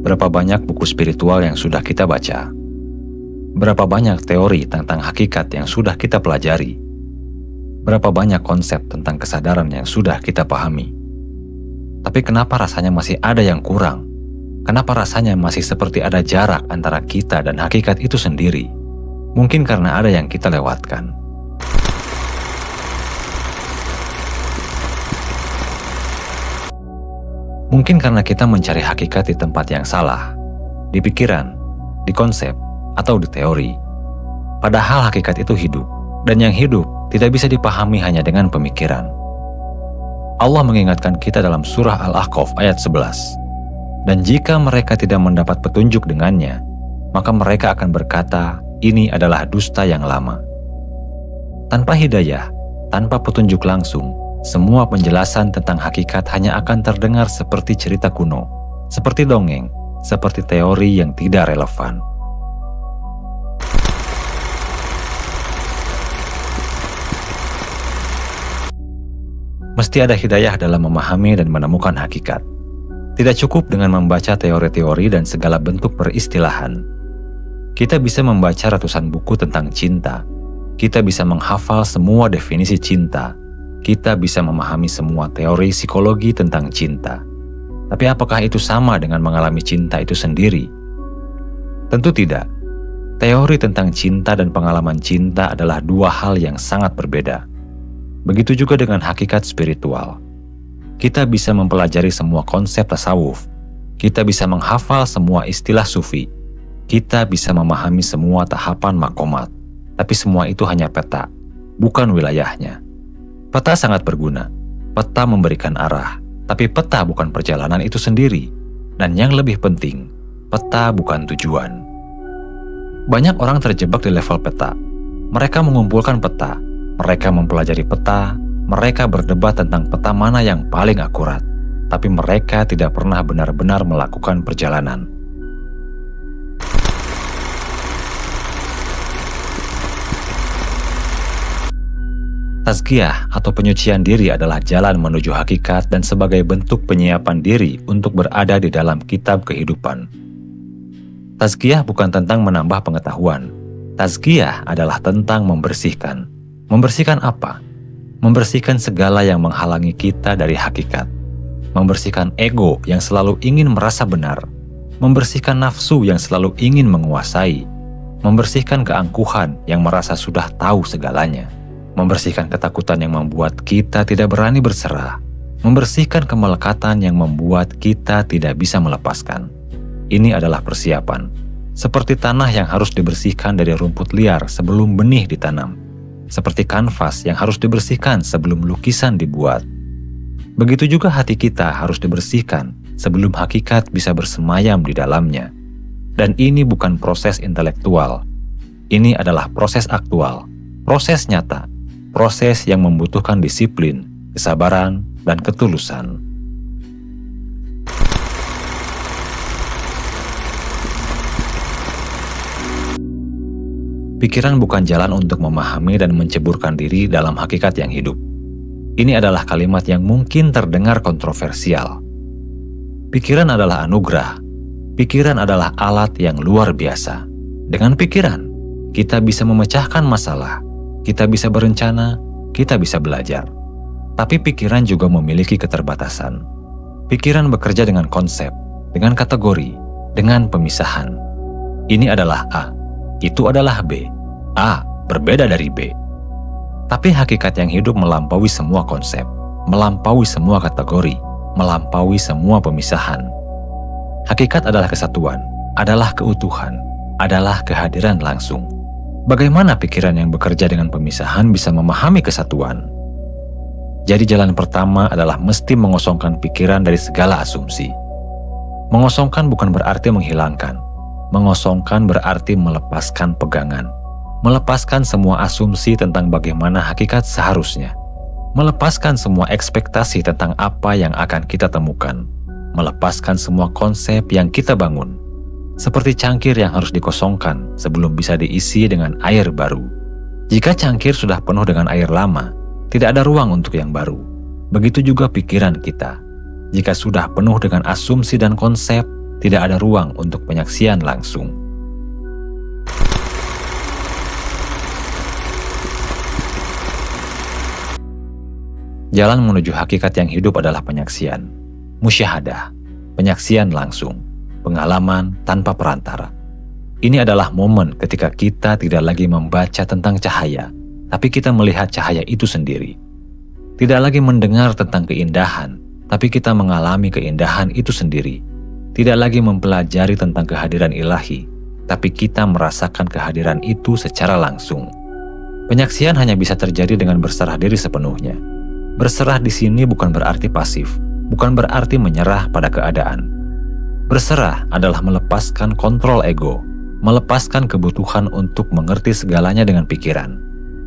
Berapa banyak buku spiritual yang sudah kita baca? Berapa banyak teori tentang hakikat yang sudah kita pelajari? Berapa banyak konsep tentang kesadaran yang sudah kita pahami? Tapi kenapa rasanya masih ada yang kurang? Kenapa rasanya masih seperti ada jarak antara kita dan hakikat itu sendiri? Mungkin karena ada yang kita lewatkan. Mungkin karena kita mencari hakikat di tempat yang salah, di pikiran, di konsep, atau di teori. Padahal hakikat itu hidup, dan yang hidup tidak bisa dipahami hanya dengan pemikiran. Allah mengingatkan kita dalam surah Al-Ahqaf ayat 11. Dan jika mereka tidak mendapat petunjuk dengannya, maka mereka akan berkata, ini adalah dusta yang lama. Tanpa hidayah, tanpa petunjuk langsung, semua penjelasan tentang hakikat hanya akan terdengar seperti cerita kuno, seperti dongeng, seperti teori yang tidak relevan. Mesti ada hidayah dalam memahami dan menemukan hakikat. Tidak cukup dengan membaca teori-teori dan segala bentuk peristilahan. Kita bisa membaca ratusan buku tentang cinta. Kita bisa menghafal semua definisi cinta. Kita bisa memahami semua teori psikologi tentang cinta. Tapi apakah itu sama dengan mengalami cinta itu sendiri? Tentu tidak. Teori tentang cinta dan pengalaman cinta adalah dua hal yang sangat berbeda. Begitu juga dengan hakikat spiritual. Kita bisa mempelajari semua konsep tasawuf. Kita bisa menghafal semua istilah sufi. Kita bisa memahami semua tahapan makomat. Tapi semua itu hanya peta, bukan wilayahnya. Peta sangat berguna. Peta memberikan arah. Tapi peta bukan perjalanan itu sendiri. Dan yang lebih penting, peta bukan tujuan. Banyak orang terjebak di level peta. Mereka mengumpulkan peta. Mereka mempelajari peta. Mereka berdebat tentang peta mana yang paling akurat. Tapi mereka tidak pernah benar-benar melakukan perjalanan. Tazkiyah atau penyucian diri adalah jalan menuju hakikat dan sebagai bentuk penyiapan diri untuk berada di dalam kitab kehidupan. Tazkiyah bukan tentang menambah pengetahuan. Tazkiyah adalah tentang membersihkan. Membersihkan apa? Membersihkan segala yang menghalangi kita dari hakikat. Membersihkan ego yang selalu ingin merasa benar. Membersihkan nafsu yang selalu ingin menguasai. Membersihkan keangkuhan yang merasa sudah tahu segalanya. Membersihkan ketakutan yang membuat kita tidak berani berserah. Membersihkan kemelekatan yang membuat kita tidak bisa melepaskan. Ini adalah persiapan. Seperti tanah yang harus dibersihkan dari rumput liar sebelum benih ditanam. Seperti kanvas yang harus dibersihkan sebelum lukisan dibuat. Begitu juga hati kita harus dibersihkan sebelum hakikat bisa bersemayam di dalamnya. Dan ini bukan proses intelektual. Ini adalah proses aktual, proses nyata. Proses yang membutuhkan disiplin, kesabaran, dan ketulusan. Pikiran bukan jalan untuk memahami dan menceburkan diri dalam hakikat yang hidup. Ini adalah kalimat yang mungkin terdengar kontroversial. Pikiran adalah anugerah. Pikiran adalah alat yang luar biasa. Dengan pikiran, kita bisa memecahkan masalah. Kita bisa berencana, kita bisa belajar. Tapi pikiran juga memiliki keterbatasan. Pikiran bekerja dengan konsep, dengan kategori, dengan pemisahan. Ini adalah A, itu adalah B. A berbeda dari B. Tapi hakikat yang hidup melampaui semua konsep, melampaui semua kategori, melampaui semua pemisahan. Hakikat adalah kesatuan, adalah keutuhan, adalah kehadiran langsung. Bagaimana pikiran yang bekerja dengan pemisahan bisa memahami kesatuan? Jadi jalan pertama adalah mesti mengosongkan pikiran dari segala asumsi. Mengosongkan bukan berarti menghilangkan. Mengosongkan berarti melepaskan pegangan. Melepaskan semua asumsi tentang bagaimana hakikat seharusnya. Melepaskan semua ekspektasi tentang apa yang akan kita temukan. Melepaskan semua konsep yang kita bangun. Seperti cangkir yang harus dikosongkan sebelum bisa diisi dengan air baru. Jika cangkir sudah penuh dengan air lama, tidak ada ruang untuk yang baru. Begitu juga pikiran kita. Jika sudah penuh dengan asumsi dan konsep, tidak ada ruang untuk penyaksian langsung. Jalan menuju hakikat yang hidup adalah penyaksian, musyahadah, penyaksian langsung, pengalaman tanpa perantara. Ini adalah momen ketika kita tidak lagi membaca tentang cahaya, tapi kita melihat cahaya itu sendiri. Tidak lagi mendengar tentang keindahan, tapi kita mengalami keindahan itu sendiri. Tidak lagi mempelajari tentang kehadiran ilahi, tapi kita merasakan kehadiran itu secara langsung. Penyaksian hanya bisa terjadi dengan berserah diri sepenuhnya. Berserah di sini bukan berarti pasif, bukan berarti menyerah pada keadaan. Berserah adalah melepaskan kontrol ego, melepaskan kebutuhan untuk mengerti segalanya dengan pikiran,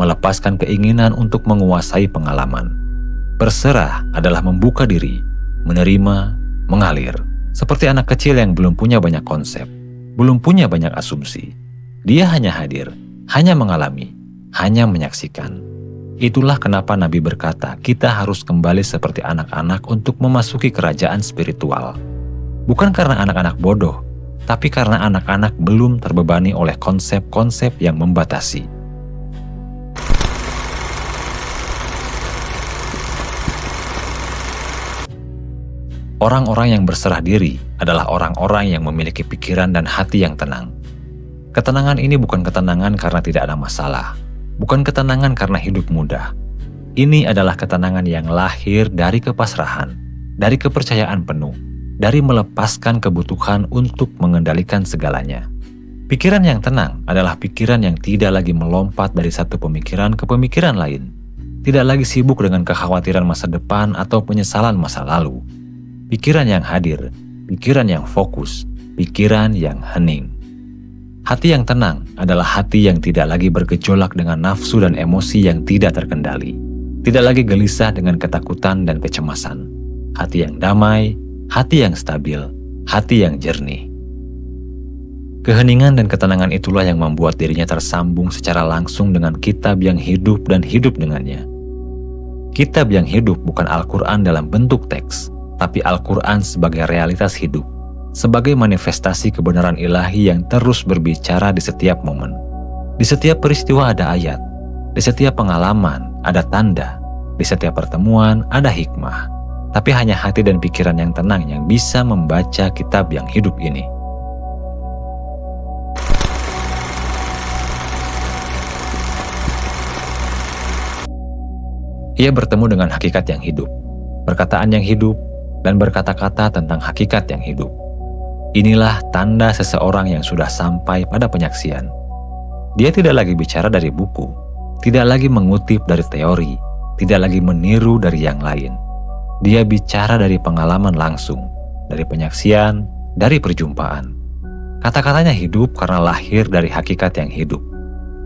melepaskan keinginan untuk menguasai pengalaman. Berserah adalah membuka diri, menerima, mengalir. Seperti anak kecil yang belum punya banyak konsep, belum punya banyak asumsi. Dia hanya hadir, hanya mengalami, hanya menyaksikan. Itulah kenapa Nabi berkata kita harus kembali seperti anak-anak untuk memasuki kerajaan spiritual. Bukan karena anak-anak bodoh, tapi karena anak-anak belum terbebani oleh konsep-konsep yang membatasi. Orang-orang yang berserah diri adalah orang-orang yang memiliki pikiran dan hati yang tenang. Ketenangan ini bukan ketenangan karena tidak ada masalah. Bukan ketenangan karena hidup mudah. Ini adalah ketenangan yang lahir dari kepasrahan, dari kepercayaan penuh, dari melepaskan kebutuhan untuk mengendalikan segalanya. Pikiran yang tenang adalah pikiran yang tidak lagi melompat dari satu pemikiran ke pemikiran lain. Tidak lagi sibuk dengan kekhawatiran masa depan atau penyesalan masa lalu. Pikiran yang hadir, pikiran yang fokus, pikiran yang hening. Hati yang tenang adalah hati yang tidak lagi bergejolak dengan nafsu dan emosi yang tidak terkendali. Tidak lagi gelisah dengan ketakutan dan kecemasan. Hati yang damai, hati yang stabil, hati yang jernih. Keheningan dan ketenangan itulah yang membuat dirinya tersambung secara langsung dengan kitab yang hidup dan hidup dengannya. Kitab yang hidup bukan Al-Quran dalam bentuk teks, tapi Al-Quran sebagai realitas hidup. Sebagai manifestasi kebenaran ilahi yang terus berbicara di setiap momen. Di setiap peristiwa ada ayat, di setiap pengalaman ada tanda, di setiap pertemuan ada hikmah. Tapi hanya hati dan pikiran yang tenang yang bisa membaca kitab yang hidup ini. Ia bertemu dengan hakikat yang hidup, perkataan yang hidup, dan berkata-kata tentang hakikat yang hidup. Inilah tanda seseorang yang sudah sampai pada penyaksian. Dia tidak lagi bicara dari buku, tidak lagi mengutip dari teori, tidak lagi meniru dari yang lain. Dia bicara dari pengalaman langsung, dari penyaksian, dari perjumpaan. Kata-katanya hidup karena lahir dari hakikat yang hidup.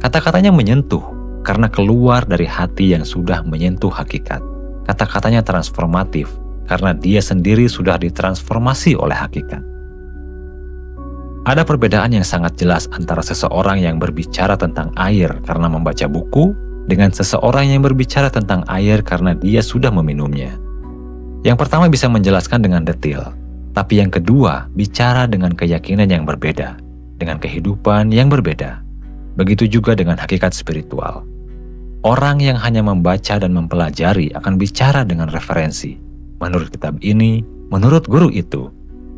Kata-katanya menyentuh karena keluar dari hati yang sudah menyentuh hakikat. Kata-katanya transformatif karena dia sendiri sudah ditransformasi oleh hakikat. Ada perbedaan yang sangat jelas antara seseorang yang berbicara tentang air karena membaca buku dengan seseorang yang berbicara tentang air karena dia sudah meminumnya. Yang pertama bisa menjelaskan dengan detail, tapi yang kedua bicara dengan keyakinan yang berbeda, dengan kehidupan yang berbeda. Begitu juga dengan hakikat spiritual. Orang yang hanya membaca dan mempelajari akan bicara dengan referensi. Menurut kitab ini, menurut guru itu.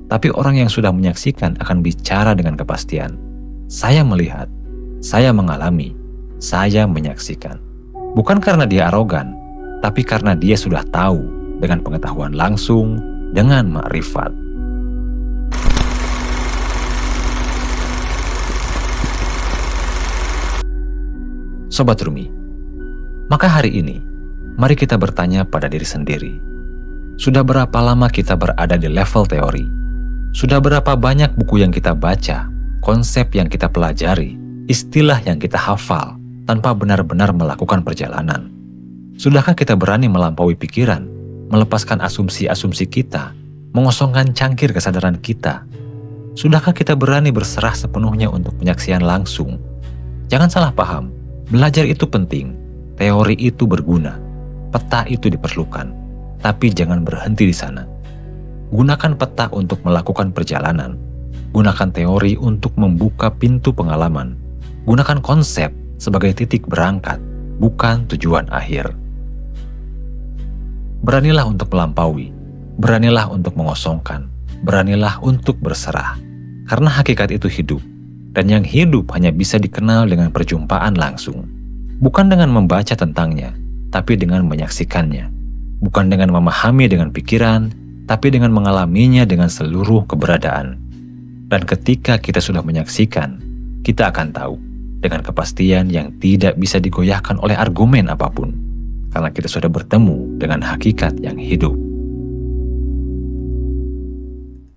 Tapi orang yang sudah menyaksikan akan bicara dengan kepastian. Saya melihat, saya mengalami, saya menyaksikan. Bukan karena dia arogan, tapi karena dia sudah tahu dengan pengetahuan langsung, dengan makrifat. Sobat Rumi, maka hari ini, mari kita bertanya pada diri sendiri. Sudah berapa lama kita berada di level teori? Sudah berapa banyak buku yang kita baca, konsep yang kita pelajari, istilah yang kita hafal, tanpa benar-benar melakukan perjalanan? Sudahkah kita berani melampaui pikiran, melepaskan asumsi-asumsi kita, mengosongkan cangkir kesadaran kita? Sudahkah kita berani berserah sepenuhnya untuk penyaksian langsung? Jangan salah paham, belajar itu penting, teori itu berguna, peta itu diperlukan, tapi jangan berhenti di sana. Gunakan peta untuk melakukan perjalanan. Gunakan teori untuk membuka pintu pengalaman. Gunakan konsep sebagai titik berangkat, bukan tujuan akhir. Beranilah untuk melampaui. Beranilah untuk mengosongkan. Beranilah untuk berserah. Karena hakikat itu hidup. Dan yang hidup hanya bisa dikenal dengan perjumpaan langsung. Bukan dengan membaca tentangnya, tapi dengan menyaksikannya. Bukan dengan memahami dengan pikiran, tapi dengan mengalaminya dengan seluruh keberadaan. Dan ketika kita sudah menyaksikan, kita akan tahu dengan kepastian yang tidak bisa digoyahkan oleh argumen apapun. Karena kita sudah bertemu dengan hakikat yang hidup.